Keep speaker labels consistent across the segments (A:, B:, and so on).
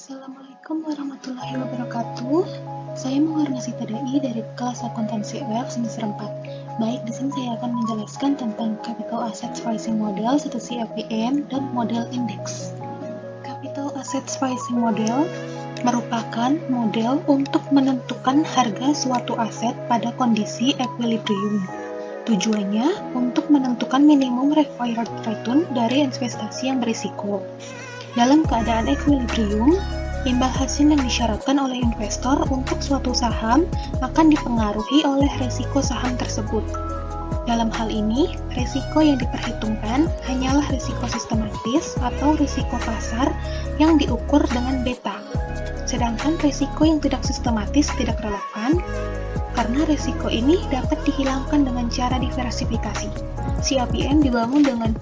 A: Assalamualaikum warahmatullahi wabarakatuh. Saya Muharnasi Tadai dari kelas Akuntansi UF semester 4. Baik, di sini saya akan menjelaskan tentang Capital Assets Pricing Model atau CAPM dan model indeks. Capital Assets Pricing Model merupakan model untuk menentukan harga suatu aset pada kondisi equilibrium. Tujuannya untuk menentukan minimum required return dari investasi yang berisiko. Dalam keadaan equilibrium, imbal hasil yang disyaratkan oleh investor untuk suatu saham akan dipengaruhi oleh risiko saham tersebut. Dalam hal ini, risiko yang diperhitungkan hanyalah risiko sistematis atau risiko pasar yang diukur dengan beta. Sedangkan risiko yang tidak sistematis tidak relevan, karena risiko ini dapat dihilangkan dengan cara diversifikasi. CAPM dibangun dengan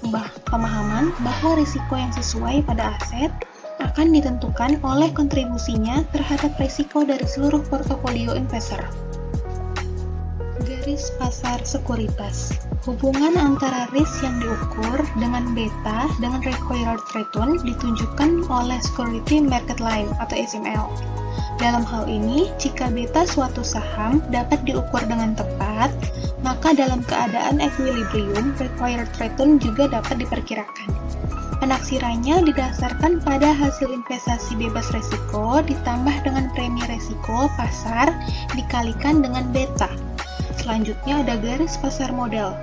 A: pemahaman bahwa risiko yang sesuai pada aset akan ditentukan oleh kontribusinya terhadap risiko dari seluruh portofolio investor. Garis pasar sekuritas. Hubungan antara risk yang diukur dengan beta dengan required return ditunjukkan oleh Security Market Line atau SML. Dalam hal ini, jika beta suatu saham dapat diukur dengan tepat, maka dalam keadaan equilibrium, required return juga dapat diperkirakan. Penaksirannya didasarkan pada hasil investasi bebas risiko ditambah dengan premi risiko pasar dikalikan dengan beta. Selanjutnya ada garis pasar modal.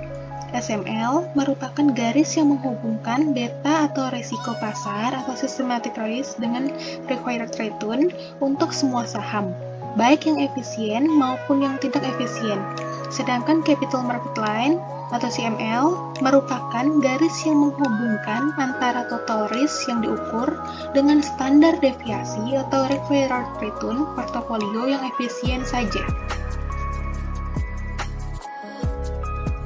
A: SML merupakan garis yang menghubungkan beta atau risiko pasar atau systematic risk dengan required return untuk semua saham, baik yang efisien maupun yang tidak efisien. Sedangkan Capital Market Line atau CML merupakan garis yang menghubungkan antara total risk yang diukur dengan standar deviasi atau required return portofolio yang efisien saja.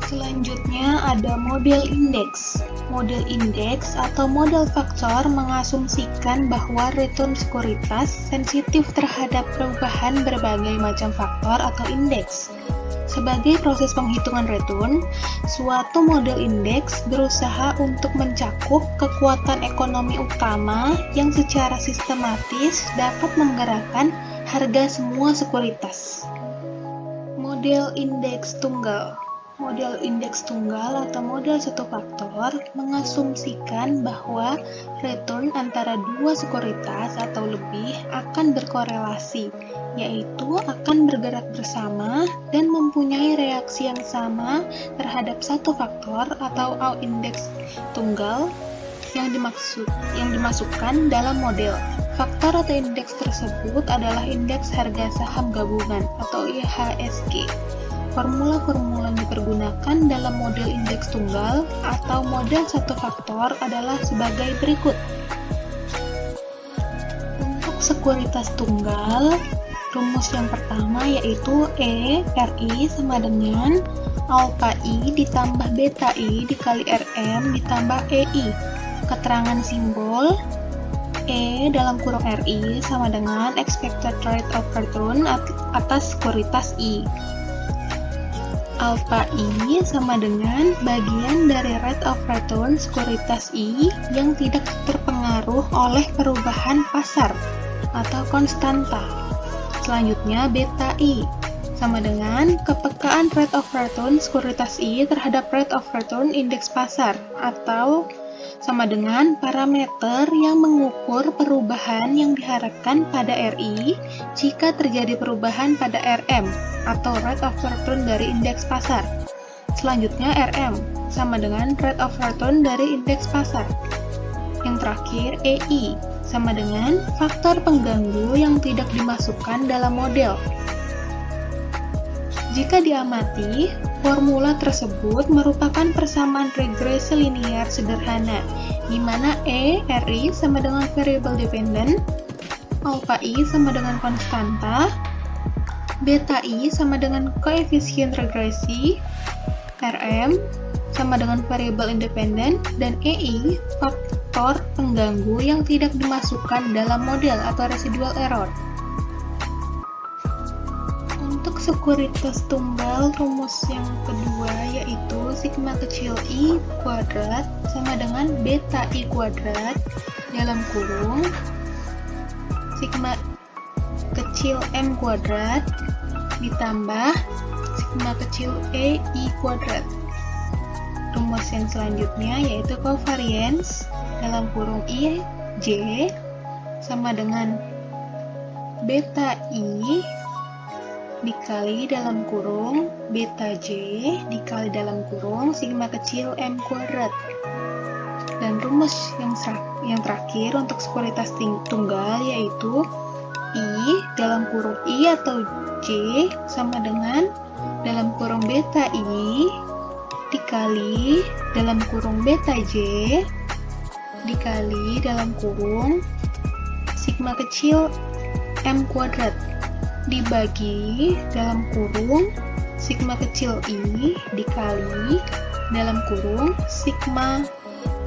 A: Selanjutnya ada model indeks. Model indeks atau model faktor mengasumsikan bahwa return sekuritas sensitif terhadap perubahan berbagai macam faktor atau indeks. Sebagai proses penghitungan return, suatu model indeks berusaha untuk mencakup kekuatan ekonomi utama yang secara sistematis dapat menggerakkan harga semua sekuritas. Model indeks tunggal. Model indeks tunggal atau model satu faktor mengasumsikan bahwa return antara dua sekuritas atau lebih akan berkorelasi, yaitu akan bergerak bersama dan mempunyai reaksi yang sama terhadap satu faktor atau indeks tunggal yang dimasukkan dalam model. Faktor atau indeks tersebut adalah indeks harga saham gabungan atau IHSG. Formula-formula yang dipergunakan dalam model indeks tunggal atau model satu faktor adalah sebagai berikut. Untuk sekuritas tunggal, rumus yang pertama yaitu ERI sama dengan alpha I ditambah beta I dikali RM ditambah EI. Keterangan simbol E dalam kurung RI sama dengan expected rate of return atas sekuritas I. Alpha I sama dengan bagian dari rate of return sekuritas I yang tidak terpengaruh oleh perubahan pasar atau konstanta. Selanjutnya beta I sama dengan kepekaan rate of return sekuritas I terhadap rate of return indeks pasar atau sama dengan parameter yang mengukur perubahan yang diharapkan pada RI jika terjadi perubahan pada RM atau rate of return dari indeks pasar. Selanjutnya RM sama dengan rate of return dari indeks pasar. Yang terakhir EI sama dengan faktor pengganggu yang tidak dimasukkan dalam model. Jika diamati, formula tersebut merupakan persamaan regresi linear sederhana, di mana ERI sama dengan variable dependent, alpha I sama dengan konstanta, beta I sama dengan koefisien regresi, RM sama dengan variable independent, dan EI faktor pengganggu yang tidak dimasukkan dalam model atau residual error. Untuk sekuritas tunggal, rumus yang kedua yaitu sigma kecil I kuadrat sama dengan beta I kuadrat dalam kurung sigma kecil M kuadrat ditambah sigma kecil E I kuadrat. Rumus yang selanjutnya yaitu covariance dalam kurung I J sama dengan beta I dikali dalam kurung beta J dikali dalam kurung sigma kecil M kuadrat. Dan rumus yang terakhir untuk sekuritas tunggal yaitu I dalam kurung I atau J sama dengan dalam kurung beta I dikali dalam kurung beta J dikali dalam kurung sigma kecil M kuadrat dibagi dalam kurung sigma kecil I dikali dalam kurung sigma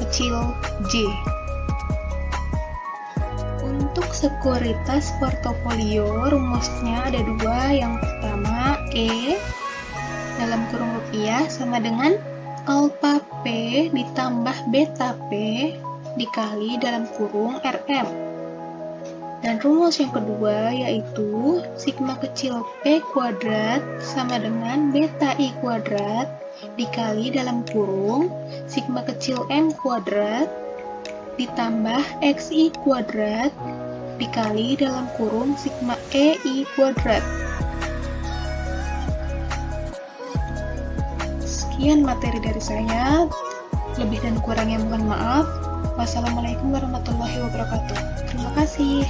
A: kecil J. Untuk sekuritas portofolio rumusnya ada dua. Yang pertama E dalam kurung rupiah sama dengan alpha P ditambah beta P dikali dalam kurung RM. Dan rumus yang kedua yaitu sigma kecil P kuadrat sama dengan beta I kuadrat dikali dalam kurung sigma kecil M kuadrat ditambah XI kuadrat dikali dalam kurung sigma EI kuadrat. Sekian materi dari saya, lebih dan kurangnya mohon maaf. Wassalamualaikum warahmatullahi wabarakatuh. Terima kasih.